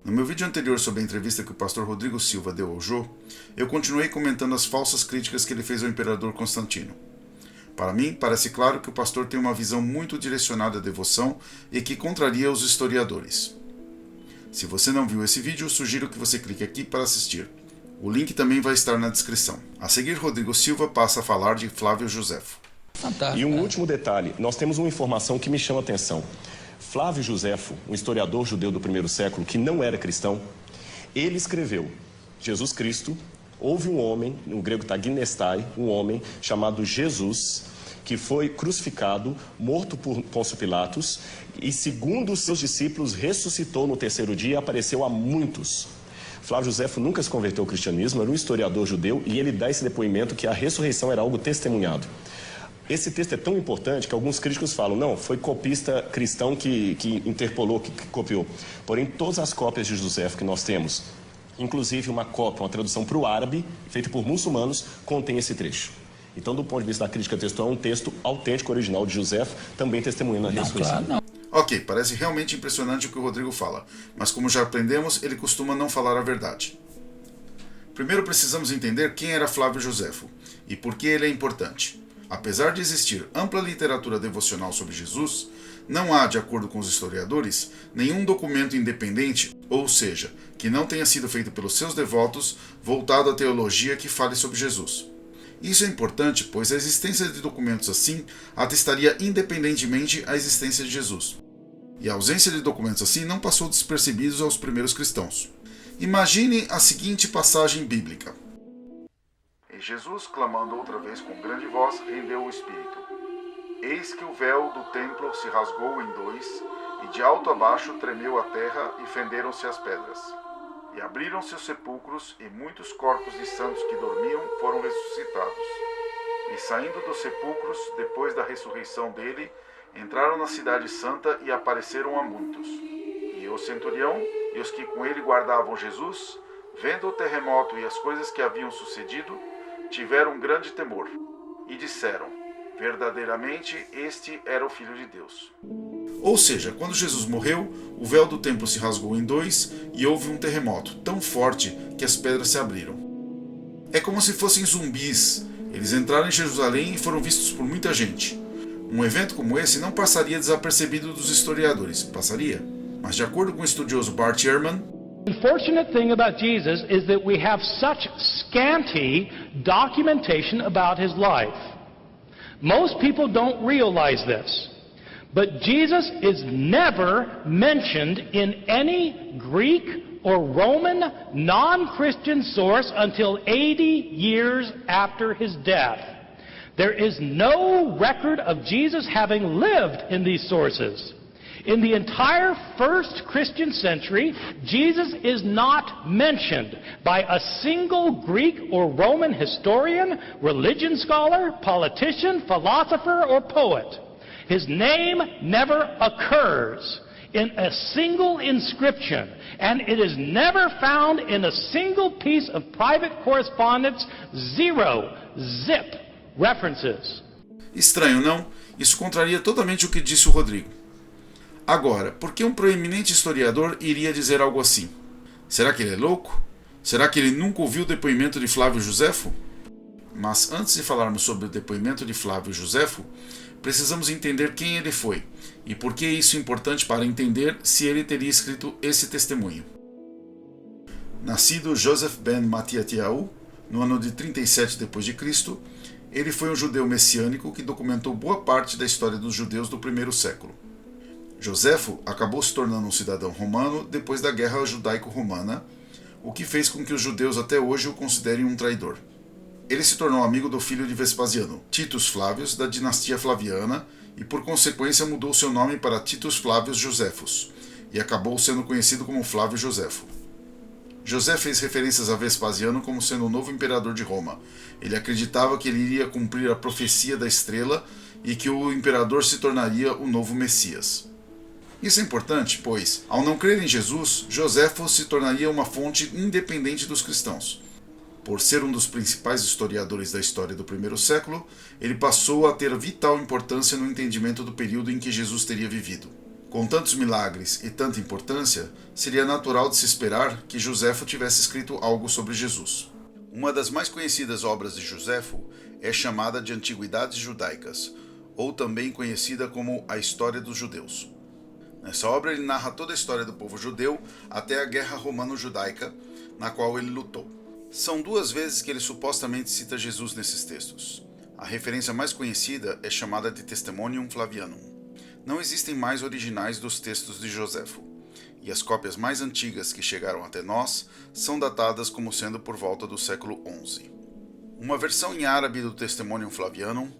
No meu vídeo anterior sobre a entrevista que o pastor Rodrigo Silva deu ao Jô, eu continuei comentando as falsas críticas que ele fez ao imperador Constantino. Para mim, parece claro que o pastor tem uma visão muito direcionada à devoção e que contraria os historiadores. Se você não viu esse vídeo, sugiro que você clique aqui para assistir. O link também vai estar na descrição. A seguir, Rodrigo Silva passa a falar de Flávio Josefo. Fantástico. E um último detalhe, nós temos uma informação que me chama a atenção. Flávio Josefo, um historiador judeu do primeiro século que não era cristão, ele escreveu: Jesus Cristo, houve um homem, no grego está ginestai, um homem chamado Jesus, que foi crucificado, morto por Pôncio Pilatos, e segundo os seus discípulos ressuscitou no terceiro dia e apareceu a muitos. Flávio Josefo nunca se converteu ao cristianismo, era um historiador judeu, e ele dá esse depoimento que a ressurreição era algo testemunhado. Esse texto é tão importante que alguns críticos falam, não, foi copista cristão que interpolou, que copiou. Porém, todas as cópias de Josefo que nós temos, inclusive uma cópia, uma tradução para o árabe, feita por muçulmanos, contém esse trecho. Então, do ponto de vista da crítica textual, é um texto autêntico, original de Josefo, também testemunhando a ressurreição. Claro, ok, parece realmente impressionante o que o Rodrigo fala, mas como já aprendemos, ele costuma não falar a verdade. Primeiro precisamos entender quem era Flávio Josefo e por que ele é importante. Apesar de existir ampla literatura devocional sobre Jesus, não há, de acordo com os historiadores, nenhum documento independente, ou seja, que não tenha sido feito pelos seus devotos, voltado à teologia que fale sobre Jesus. Isso é importante, pois a existência de documentos assim atestaria independentemente a existência de Jesus. E a ausência de documentos assim não passou despercebidos aos primeiros cristãos. Imagine a seguinte passagem bíblica. E Jesus, clamando outra vez com grande voz, rendeu o espírito. Eis que o véu do templo se rasgou em dois, e de alto a baixo tremeu a terra e fenderam-se as pedras. E abriram-se os sepulcros, e muitos corpos de santos que dormiam foram ressuscitados. E saindo dos sepulcros, depois da ressurreição dele, entraram na cidade santa e apareceram a muitos. E o centurião e os que com ele guardavam Jesus, vendo o terremoto e as coisas que haviam sucedido, tiveram grande temor, e disseram, verdadeiramente este era o Filho de Deus. Ou seja, quando Jesus morreu, o véu do templo se rasgou em dois e houve um terremoto tão forte que as pedras se abriram. É como se fossem zumbis. Eles entraram em Jerusalém e foram vistos por muita gente. Um evento como esse não passaria desapercebido dos historiadores, passaria? Mas de acordo com o estudioso Bart Ehrman, the unfortunate thing about Jesus is that we have such scanty documentation about his life. Most people don't realize this. But Jesus is never mentioned in any Greek or Roman non-Christian source until 80 years after his death. There is no record of Jesus having lived in these sources. In the entire first Christian century, Jesus is not mentioned by a single Greek or Roman historian, religion scholar, politician, philosopher, or poet. His name never occurs in a single inscription, and it is never found in a single piece of private correspondence. Zip references. Estranho, não? Isso contraria totalmente o que disse o Rodrigo. Agora, por que um proeminente historiador iria dizer algo assim? Será que ele é louco? Será que ele nunca ouviu o depoimento de Flávio Josefo? Mas antes de falarmos sobre o depoimento de Flávio Josefo, precisamos entender quem ele foi e por que isso é importante para entender se ele teria escrito esse testemunho. Nascido Joseph ben Mattiathiahu, no ano de 37 d.C., ele foi um judeu messiânico que documentou boa parte da história dos judeus do primeiro século. Josefo acabou se tornando um cidadão romano depois da Guerra Judaico-Romana, o que fez com que os judeus até hoje o considerem um traidor. Ele se tornou amigo do filho de Vespasiano, Titus Flávios, da dinastia Flaviana, e por consequência mudou seu nome para Titus Flávios Josefus, e acabou sendo conhecido como Flávio Josefo. José fez referências a Vespasiano como sendo o novo imperador de Roma. Ele acreditava que ele iria cumprir a profecia da estrela e que o imperador se tornaria o novo Messias. Isso é importante, pois, ao não crer em Jesus, Josefo se tornaria uma fonte independente dos cristãos. Por ser um dos principais historiadores da história do primeiro século, ele passou a ter vital importância no entendimento do período em que Jesus teria vivido. Com tantos milagres e tanta importância, seria natural de se esperar que Joséfo tivesse escrito algo sobre Jesus. Uma das mais conhecidas obras de Joséfo é chamada de Antiguidades Judaicas, ou também conhecida como a História dos Judeus. Nessa obra ele narra toda a história do povo judeu até a Guerra Romano-Judaica, na qual ele lutou. São 2 vezes que ele supostamente cita Jesus nesses textos. A referência mais conhecida é chamada de Testimonium Flavianum. Não existem mais originais dos textos de Joséfo, e as cópias mais antigas que chegaram até nós são datadas como sendo por volta do século XI. Uma versão em árabe do Testimonium Flavianum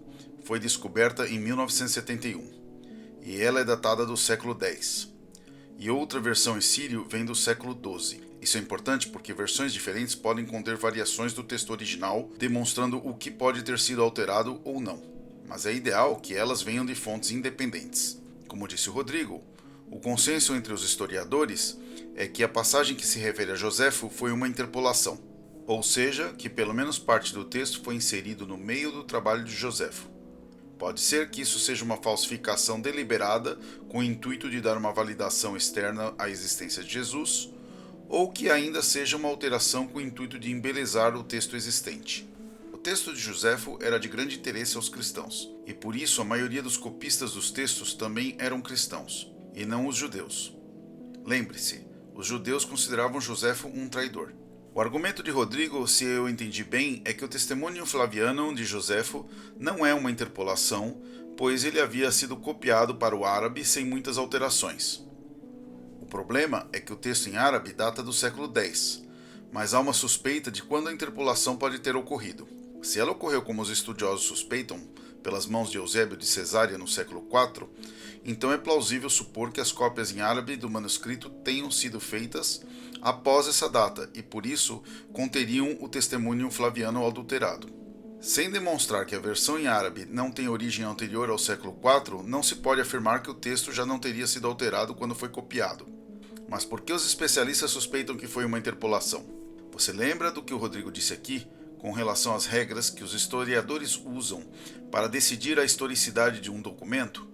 foi descoberta em 1971, e ela é datada do século X. E outra versão em sírio vem do século XII. Isso é importante porque versões diferentes podem conter variações do texto original, demonstrando o que pode ter sido alterado ou não. Mas é ideal que elas venham de fontes independentes. Como disse o Rodrigo, o consenso entre os historiadores é que a passagem que se refere a Joséfo foi uma interpolação, ou seja, que pelo menos parte do texto foi inserido no meio do trabalho de Joséfo. Pode ser que isso seja uma falsificação deliberada com o intuito de dar uma validação externa à existência de Jesus, ou que ainda seja uma alteração com o intuito de embelezar o texto existente. O texto de Joséfo era de grande interesse aos cristãos, e por isso a maioria dos copistas dos textos também eram cristãos, e não os judeus. Lembre-se, os judeus consideravam Joséfo um traidor. O argumento de Rodrigo, se eu entendi bem, é que o Testimonium Flavianum de Joséfo não é uma interpolação, pois ele havia sido copiado para o árabe sem muitas alterações. O problema é que o texto em árabe data do século X, mas há uma suspeita de quando a interpolação pode ter ocorrido. Se ela ocorreu como os estudiosos suspeitam, pelas mãos de Eusébio de Cesária no século IV, então é plausível supor que as cópias em árabe do manuscrito tenham sido feitas após essa data e, por isso, conteriam o Testimonium Flaviano adulterado. Sem demonstrar que a versão em árabe não tem origem anterior ao século IV, não se pode afirmar que o texto já não teria sido alterado quando foi copiado. Mas por que os especialistas suspeitam que foi uma interpolação? Você lembra do que o Rodrigo disse aqui com relação às regras que os historiadores usam para decidir a historicidade de um documento?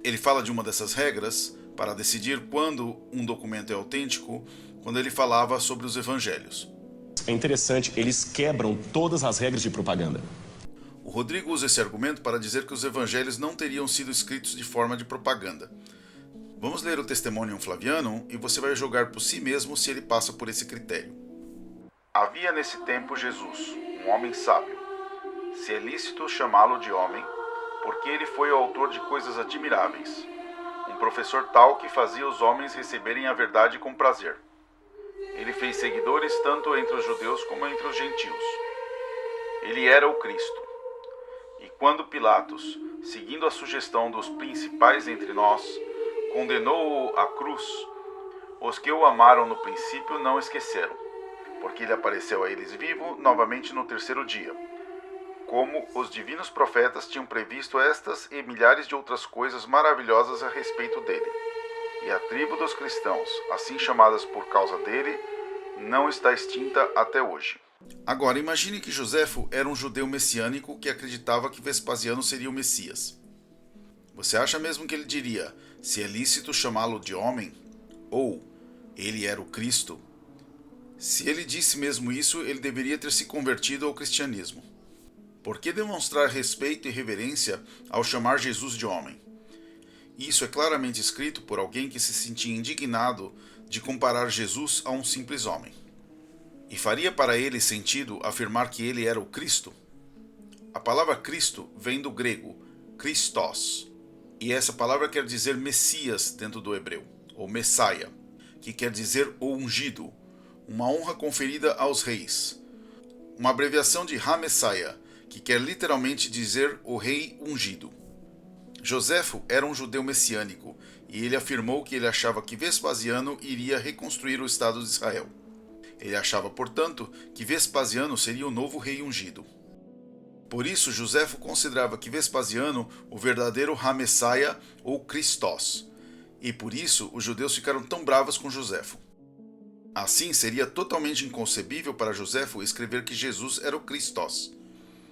Ele fala de uma dessas regras para decidir quando um documento é autêntico, quando ele falava sobre os evangelhos. É interessante, eles quebram todas as regras de propaganda. O Rodrigo usa esse argumento para dizer que os evangelhos não teriam sido escritos de forma de propaganda. Vamos ler o Testimonium Flavianum e você vai julgar por si mesmo se ele passa por esse critério. Havia nesse tempo Jesus, um homem sábio. Se é lícito chamá-lo de homem, porque ele foi o autor de coisas admiráveis. Um professor tal que fazia os homens receberem a verdade com prazer. Ele fez seguidores tanto entre os judeus como entre os gentios. Ele era o Cristo. E quando Pilatos, seguindo a sugestão dos principais entre nós, condenou-o à cruz, os que o amaram no princípio não esqueceram, porque ele apareceu a eles vivo novamente no 3º dia, como os divinos profetas tinham previsto estas e milhares de outras coisas maravilhosas a respeito dele. E a tribo dos cristãos, assim chamadas por causa dele, não está extinta até hoje. Agora, imagine que Joséfo era um judeu messiânico que acreditava que Vespasiano seria o Messias. Você acha mesmo que ele diria, se é lícito chamá-lo de homem? Ou, ele era o Cristo? Se ele disse mesmo isso, ele deveria ter se convertido ao cristianismo. Por que demonstrar respeito e reverência ao chamar Jesus de homem? Isso é claramente escrito por alguém que se sentia indignado de comparar Jesus a um simples homem. E faria para ele sentido afirmar que ele era o Cristo? A palavra Cristo vem do grego Christos, e essa palavra quer dizer Messias dentro do hebreu, ou Messiah, que quer dizer o ungido, uma honra conferida aos reis. Uma abreviação de Ha-Messiah, que quer literalmente dizer o rei ungido. Joséfo era um judeu messiânico, e ele afirmou que ele achava que Vespasiano iria reconstruir o Estado de Israel. Ele achava, portanto, que Vespasiano seria o novo rei ungido. Por isso, Joséfo considerava que Vespasiano o verdadeiro Ha-Messiah ou Christos, e por isso os judeus ficaram tão bravos com Joséfo. Assim, seria totalmente inconcebível para Joséfo escrever que Jesus era o Christos.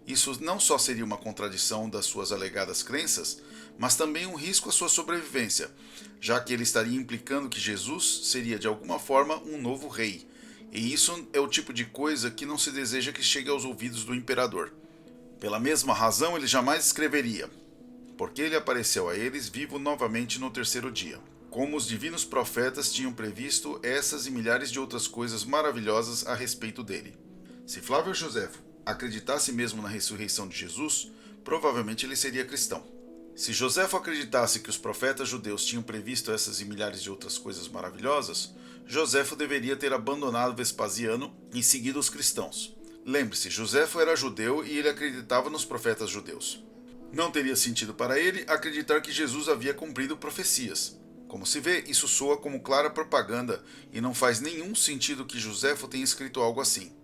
Isso não só seria uma contradição das suas alegadas crenças, mas também um risco à sua sobrevivência, já que ele estaria implicando que Jesus seria de alguma forma um novo rei, e isso é o tipo de coisa que não se deseja que chegue aos ouvidos do imperador. Pela mesma razão, ele jamais escreveria, porque ele apareceu a eles vivo novamente no terceiro dia, como os divinos profetas tinham previsto essas e milhares de outras coisas maravilhosas a respeito dele. Se Flávio Joséfo acreditasse mesmo na ressurreição de Jesus, provavelmente ele seria cristão. Se Joséfo acreditasse que os profetas judeus tinham previsto essas e milhares de outras coisas maravilhosas, Joséfo deveria ter abandonado Vespasiano e seguido os cristãos. Lembre-se, Joséfo era judeu e ele acreditava nos profetas judeus. Não teria sentido para ele acreditar que Jesus havia cumprido profecias. Como se vê, isso soa como clara propaganda e não faz nenhum sentido que Joséfo tenha escrito algo assim.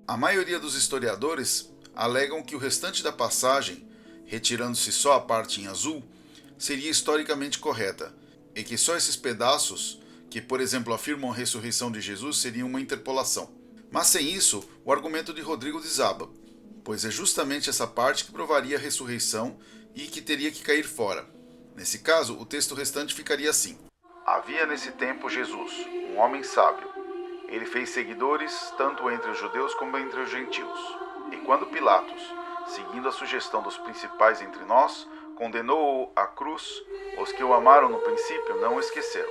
A maioria dos historiadores alegam que o restante da passagem, retirando-se só a parte em azul, seria historicamente correta, e que só esses pedaços, que por exemplo afirmam a ressurreição de Jesus, seriam uma interpolação. Mas sem isso, o argumento de Rodrigo desaba, pois é justamente essa parte que provaria a ressurreição e que teria que cair fora. Nesse caso, o texto restante ficaria assim: Havia nesse tempo Jesus, um homem sábio. Ele fez seguidores tanto entre os judeus como entre os gentios. E quando Pilatos, seguindo a sugestão dos principais entre nós, condenou-o à cruz, os que o amaram no princípio não o esqueceram.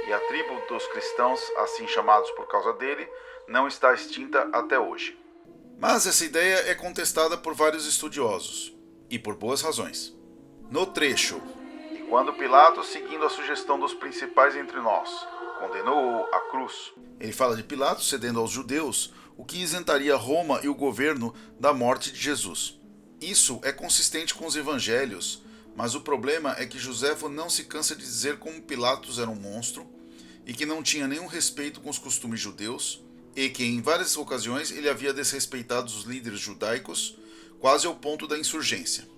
E a tribo dos cristãos, assim chamados por causa dele, não está extinta até hoje. Mas essa ideia é contestada por vários estudiosos, e por boas razões. No trecho, e quando Pilatos, seguindo a sugestão dos principais entre nós, condenou-o à cruz, ele fala de Pilatos cedendo aos judeus, o que isentaria Roma e o governo da morte de Jesus. Isso é consistente com os evangelhos, mas o problema é que Joséfo não se cansa de dizer como Pilatos era um monstro e que não tinha nenhum respeito com os costumes judeus e que em várias ocasiões ele havia desrespeitado os líderes judaicos quase ao ponto da insurgência.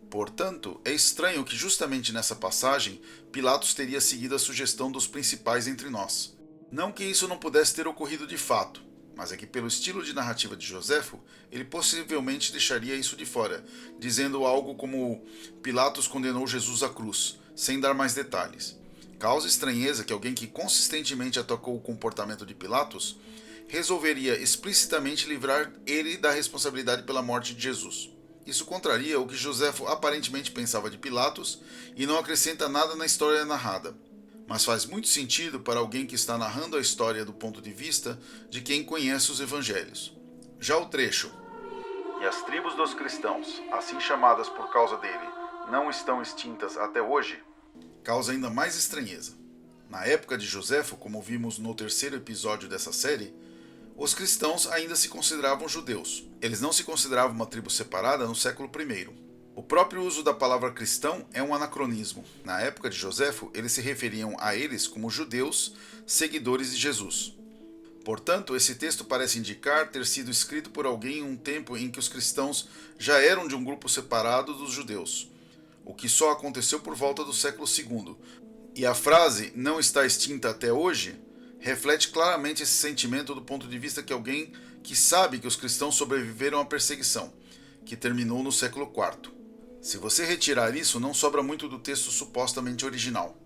Portanto, é estranho que justamente nessa passagem Pilatos teria seguido a sugestão dos principais entre nós. Não que isso não pudesse ter ocorrido de fato, mas é que pelo estilo de narrativa de Joséfo, ele possivelmente deixaria isso de fora, dizendo algo como Pilatos condenou Jesus à cruz, sem dar mais detalhes. Causa estranheza que alguém que consistentemente atacou o comportamento de Pilatos resolveria explicitamente livrar ele da responsabilidade pela morte de Jesus. Isso contraria o que Joséfo aparentemente pensava de Pilatos e não acrescenta nada na história narrada, mas faz muito sentido para alguém que está narrando a história do ponto de vista de quem conhece os evangelhos. Já o trecho, e as tribos dos cristãos, assim chamadas por causa dele, não estão extintas até hoje, causa ainda mais estranheza. Na época de Joséfo, como vimos no terceiro episódio dessa série, os cristãos ainda se consideravam judeus. Eles não se consideravam uma tribo separada no século I. O próprio uso da palavra cristão é um anacronismo. Na época de Joséfo, eles se referiam a eles como judeus, seguidores de Jesus. Portanto, esse texto parece indicar ter sido escrito por alguém em um tempo em que os cristãos já eram de um grupo separado dos judeus, o que só aconteceu por volta do século II. E a frase não está extinta até hoje reflete claramente esse sentimento do ponto de vista de alguém que sabe que os cristãos sobreviveram à perseguição, que terminou no século IV. Se você retirar isso, não sobra muito do texto supostamente original.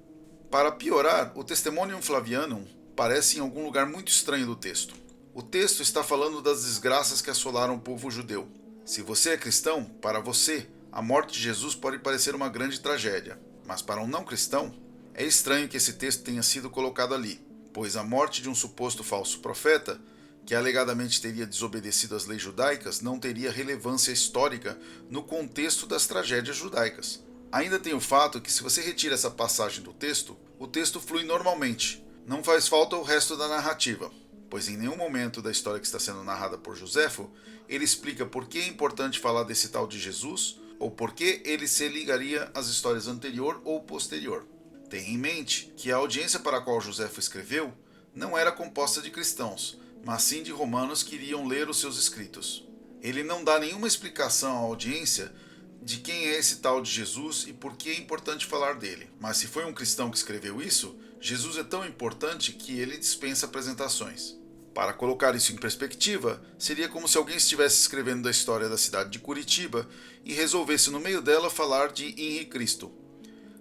Para piorar, o Testimonium Flavianum parece em algum lugar muito estranho do texto. O texto está falando das desgraças que assolaram o povo judeu. Se você é cristão, para você, a morte de Jesus pode parecer uma grande tragédia, mas para um não cristão, é estranho que esse texto tenha sido colocado ali, pois a morte de um suposto falso profeta, que alegadamente teria desobedecido às leis judaicas, não teria relevância histórica no contexto das tragédias judaicas. Ainda tem o fato que se você retira essa passagem do texto, o texto flui normalmente. Não faz falta o resto da narrativa, pois em nenhum momento da história que está sendo narrada por Joséfo, ele explica por que é importante falar desse tal de Jesus, ou por que ele se ligaria às histórias anterior ou posterior. Tenha em mente que a audiência para a qual Joséfo escreveu não era composta de cristãos, mas sim de romanos que iriam ler os seus escritos. Ele não dá nenhuma explicação à audiência de quem é esse tal de Jesus e por que é importante falar dele. Mas se foi um cristão que escreveu isso, Jesus é tão importante que ele dispensa apresentações. Para colocar isso em perspectiva, seria como se alguém estivesse escrevendo da história da cidade de Curitiba e resolvesse no meio dela falar de Henri Cristo,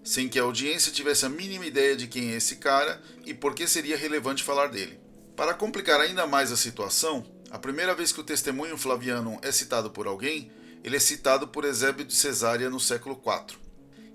sem que a audiência tivesse a mínima ideia de quem é esse cara e por que seria relevante falar dele. Para complicar ainda mais a situação, a primeira vez que o testemunho flaviano é citado por alguém, ele é citado por Eusébio de Cesária no século IV.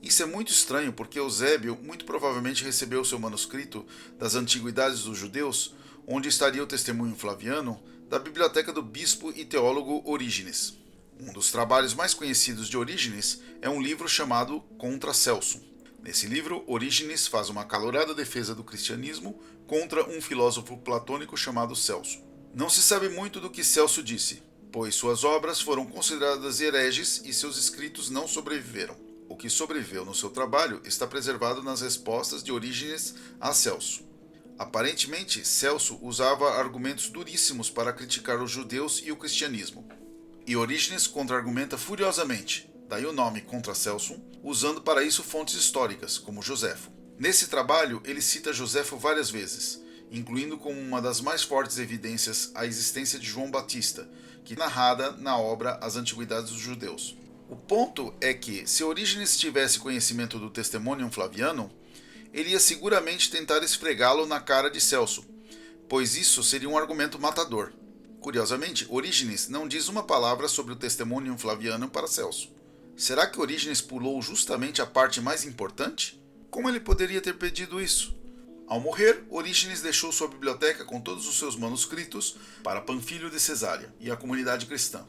Isso é muito estranho porque Eusébio muito provavelmente recebeu seu manuscrito das Antiguidades dos Judeus, onde estaria o testemunho flaviano, da biblioteca do bispo e teólogo Orígenes. Um dos trabalhos mais conhecidos de Orígenes é um livro chamado Contra Celso. Nesse livro, Orígenes faz uma acalorada defesa do cristianismo contra um filósofo platônico chamado Celso. Não se sabe muito do que Celso disse, pois suas obras foram consideradas hereges e seus escritos não sobreviveram. O que sobreviveu no seu trabalho está preservado nas respostas de Orígenes a Celso. Aparentemente, Celso usava argumentos duríssimos para criticar os judeus e o cristianismo. E Orígenes contra-argumenta furiosamente, daí o nome Contra Celso, usando para isso fontes históricas, como Joséfo. Nesse trabalho, ele cita Joséfo várias vezes, incluindo como uma das mais fortes evidências a existência de João Batista, que é narrada na obra As Antiguidades dos Judeus. O ponto é que, se Orígenes tivesse conhecimento do Testimonium Flavianum, ele ia seguramente tentar esfregá-lo na cara de Celso, pois isso seria um argumento matador. Curiosamente, Orígenes não diz uma palavra sobre o Testimonium Flavianum para Celso. Será que Orígenes pulou justamente a parte mais importante? Como ele poderia ter pedido isso? Ao morrer, Orígenes deixou sua biblioteca com todos os seus manuscritos para Panfilho de Cesária e a comunidade cristã.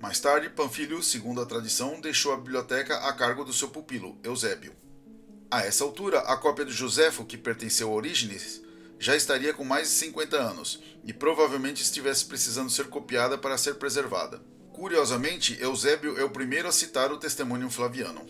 Mais tarde, Panfilho, segundo a tradição, deixou a biblioteca a cargo do seu pupilo, Eusébio. A essa altura, a cópia de Joséfo, que pertenceu a Orígenes, já estaria com mais de 50 anos e provavelmente estivesse precisando ser copiada para ser preservada. Curiosamente, Eusébio é o primeiro a citar o Testimonium Flavianum.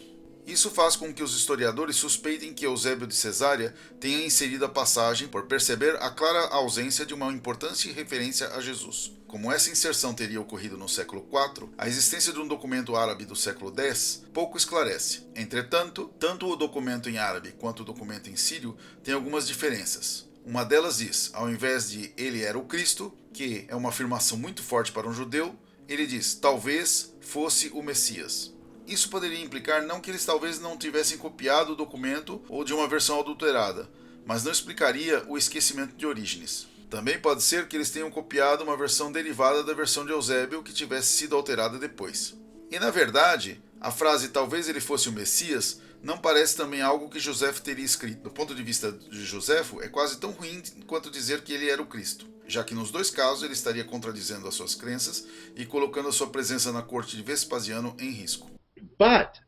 Isso faz com que os historiadores suspeitem que Eusébio de Cesária tenha inserido a passagem por perceber a clara ausência de uma importante referência a Jesus. Como essa inserção teria ocorrido no século IV, a existência de um documento árabe do século X pouco esclarece. Entretanto, tanto o documento em árabe quanto o documento em sírio têm algumas diferenças. Uma delas diz, ao invés de ele era o Cristo, que é uma afirmação muito forte para um judeu, ele diz, talvez fosse o Messias. Isso poderia implicar não que eles talvez não tivessem copiado o documento ou de uma versão adulterada, mas não explicaria o esquecimento de Orígenes. Também pode ser que eles tenham copiado uma versão derivada da versão de Eusébio que tivesse sido alterada depois. E na verdade, a frase talvez ele fosse o Messias não parece também algo que Joséfo teria escrito. Do ponto de vista de Joséfo, é quase tão ruim quanto dizer que ele era o Cristo, já que nos dois casos ele estaria contradizendo as suas crenças e colocando a sua presença na corte de Vespasiano em risco. But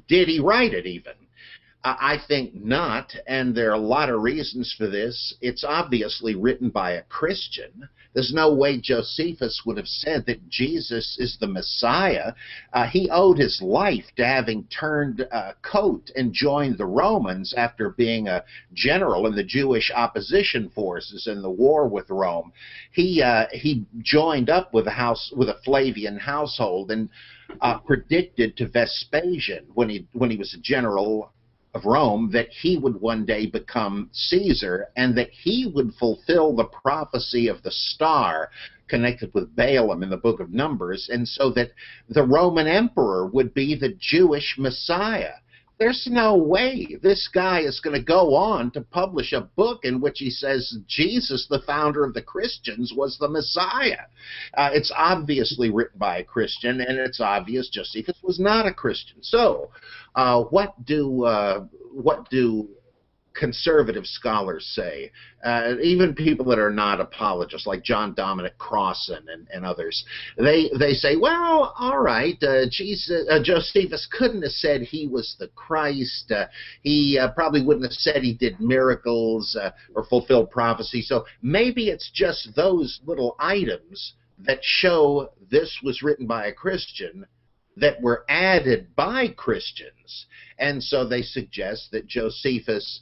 did he write it even? I think not, and there are a lot of reasons for this. It's obviously written by a Christian. There's no way Josephus would have said that Jesus is the Messiah. He owed his life to having turned coat and joined the Romans after being a general in the Jewish opposition forces in the war with Rome. He joined up with a Flavian household and predicted to Vespasian when he was a general of Rome that he would one day become Caesar and that he would fulfill the prophecy of the star connected with Balaam in the book of Numbers, and so that the Roman emperor would be the Jewish Messiah. There's no way this guy is going to go on to publish a book in which he says Jesus, the founder of the Christians, was the Messiah. It's obviously written by a Christian, and it's obvious Josephus was not a Christian. So, what do conservative scholars say, even people that are not apologists, like John Dominic Crossan and others, they say, well, all right, Josephus couldn't have said he was the Christ. He probably wouldn't have said he did miracles or fulfilled prophecy. So maybe it's just those little items that show this was written by a Christian that were added by Christians. And so they suggest that Josephus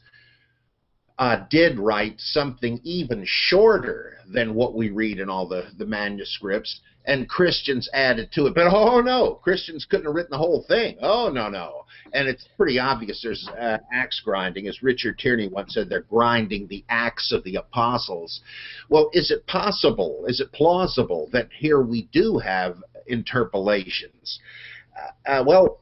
did write something even shorter than what we read in all the manuscripts, and Christians added to it. But oh no, Christians couldn't have written the whole thing. Oh no, no. And it's pretty obvious there's axe grinding. As Richard Tierney once said, they're grinding the axe of the apostles. Well, is it possible, is it plausible that here we do have interpolations? Well,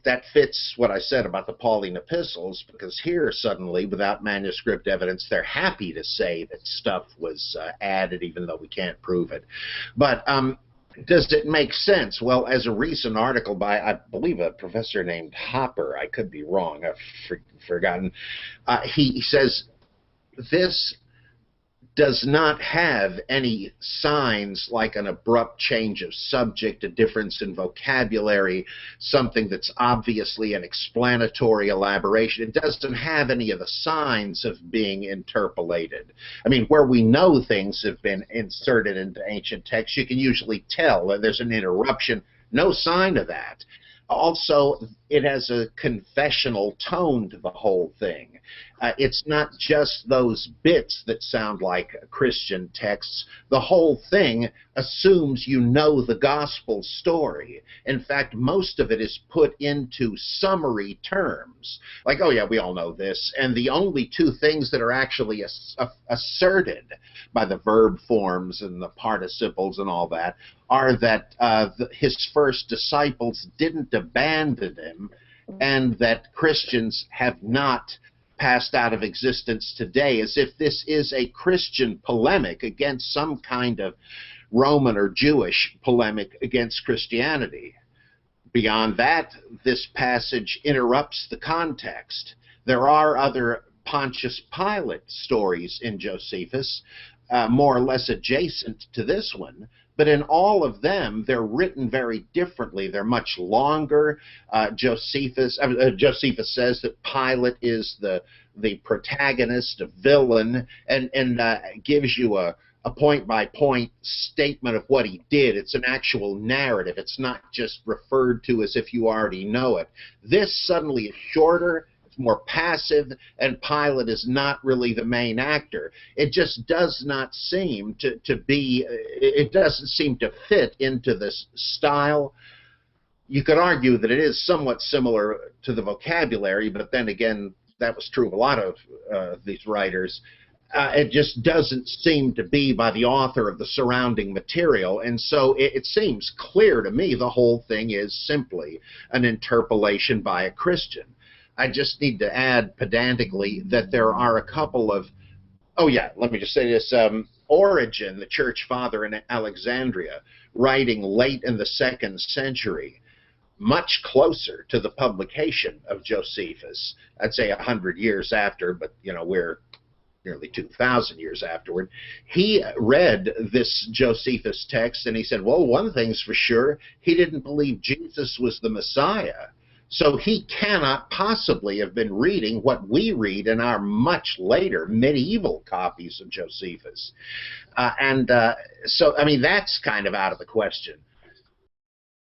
that fits what I said about the Pauline epistles, because here suddenly, without manuscript evidence, they're happy to say that stuff was added, even though we can't prove it. But does it make sense? Well, as a recent article by, I believe, a professor named Hopper, I could be wrong, I've forgotten, he says this does not have any signs like an abrupt change of subject, a difference in vocabulary, something that's obviously an explanatory elaboration. It doesn't have any of the signs of being interpolated. I mean, where we know things have been inserted into ancient texts, you can usually tell that there's an interruption. No sign of that. Also, it has a confessional tone to the whole thing. It's not just those bits that sound like Christian texts. The whole thing assumes you know the gospel story. In fact, most of it is put into summary terms. Like, oh yeah, we all know this. And the only two things that are actually asserted by the verb forms and the participles and all that are that his first disciples didn't abandon him, and that Christians have not passed out of existence today, as if this is a Christian polemic against some kind of Roman or Jewish polemic against Christianity. Beyond that, this passage interrupts the context. There are other Pontius Pilate stories in Josephus, more or less adjacent to this one, but in all of them, they're written very differently. They're much longer. Josephus says that Pilate is the protagonist, a villain, and gives you a point-by-point statement of what he did. It's an actual narrative. It's not just referred to as if you already know it. This suddenly is shorter, more passive, and Pilate is not really the main actor. It just does not seem to be, it doesn't seem to fit into this style. You could argue that it is somewhat similar to the vocabulary, but then again, that was true of a lot of these writers. It just doesn't seem to be by the author of the surrounding material, and so it seems clear to me the whole thing is simply an interpolation by a Christian. I just need to add pedantically that there are a couple of, oh yeah, let me just say this, Origen, the church father in Alexandria, writing late in the 2nd century, much closer to the publication of Josephus, I'd say 100 years after, but you know, we're nearly 2,000 years afterward, he read this Josephus text and he said, well, one thing's for sure, he didn't believe Jesus was the Messiah. So he cannot possibly have been reading what we read in our much later medieval copies of Josephus. So, I mean, that's kind of out of the question.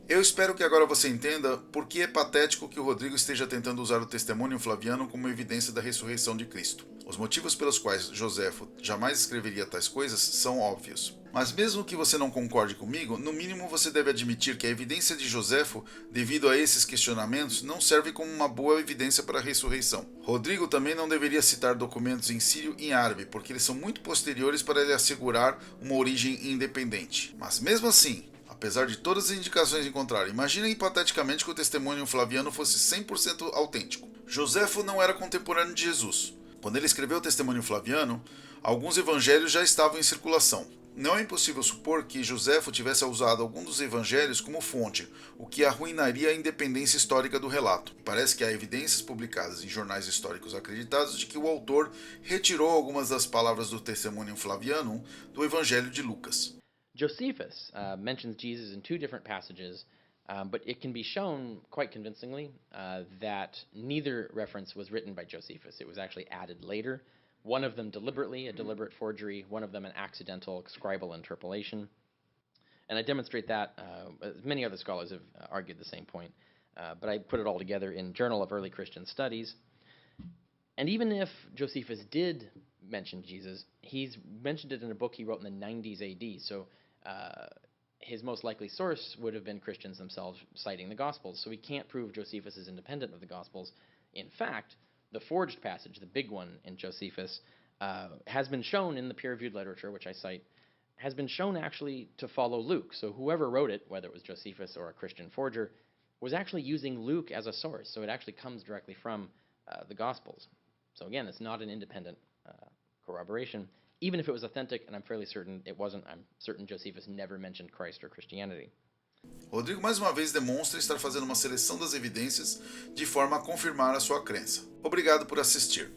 Eu espero que agora você entenda por que é patético que o Rodrigo esteja tentando usar o testemunho flaviano como evidência da ressurreição de Cristo. Os motivos pelos quais Joséfo jamais escreveria tais coisas são óbvios. Mas mesmo que você não concorde comigo, no mínimo você deve admitir que a evidência de Joséfo, devido a esses questionamentos, não serve como uma boa evidência para a ressurreição. Rodrigo também não deveria citar documentos em sírio e em árabe, porque eles são muito posteriores para ele assegurar uma origem independente. Mas mesmo assim, apesar de todas as indicações em contrário, imagine hipoteticamente que o testemunho flaviano fosse 100% autêntico. Joséfo não era contemporâneo de Jesus. Quando ele escreveu o testemunho flaviano, alguns evangelhos já estavam em circulação. Não é impossível supor que Joséfo tivesse usado algum dos evangelhos como fonte, o que arruinaria a independência histórica do relato. Parece que há evidências publicadas em jornais históricos acreditados de que o autor retirou algumas das palavras do testemunho flaviano do evangelho de Lucas. Josephus mentions Jesus in two different passages, but it can be shown quite convincingly that neither reference was written by Josephus. It was actually added later. One of them deliberately, a deliberate forgery, one of them an accidental scribal interpolation. And I demonstrate that, many other scholars have argued the same point, but I put it all together in Journal of Early Christian Studies. And even if Josephus did mention Jesus, he's mentioned it in a book he wrote in the 90s AD, so his most likely source would have been Christians themselves citing the Gospels. So we can't prove Josephus is independent of the Gospels. In fact, the forged passage, the big one in Josephus, has been shown in the peer-reviewed literature, which I cite, has been shown actually to follow Luke. So whoever wrote it, whether it was Josephus or a Christian forger, was actually using Luke as a source. So it actually comes directly from the Gospels. So again, it's not an independent corroboration. Even if it was authentic, and I'm fairly certain it wasn't, I'm certain Josephus never mentioned Christ or Christianity. Rodrigo mais uma vez demonstra estar fazendo uma seleção das evidências de forma a confirmar a sua crença. Obrigado por assistir.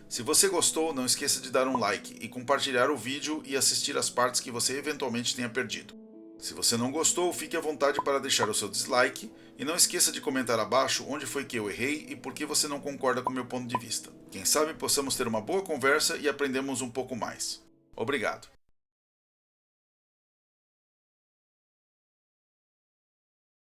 Se você gostou, não esqueça de dar um like e compartilhar o vídeo e assistir as partes que você eventualmente tenha perdido. Se você não gostou, fique à vontade para deixar o seu dislike e não esqueça de comentar abaixo onde foi que eu errei e por que você não concorda com o meu ponto de vista. Quem sabe possamos ter uma boa conversa e aprendemos um pouco mais. Obrigado.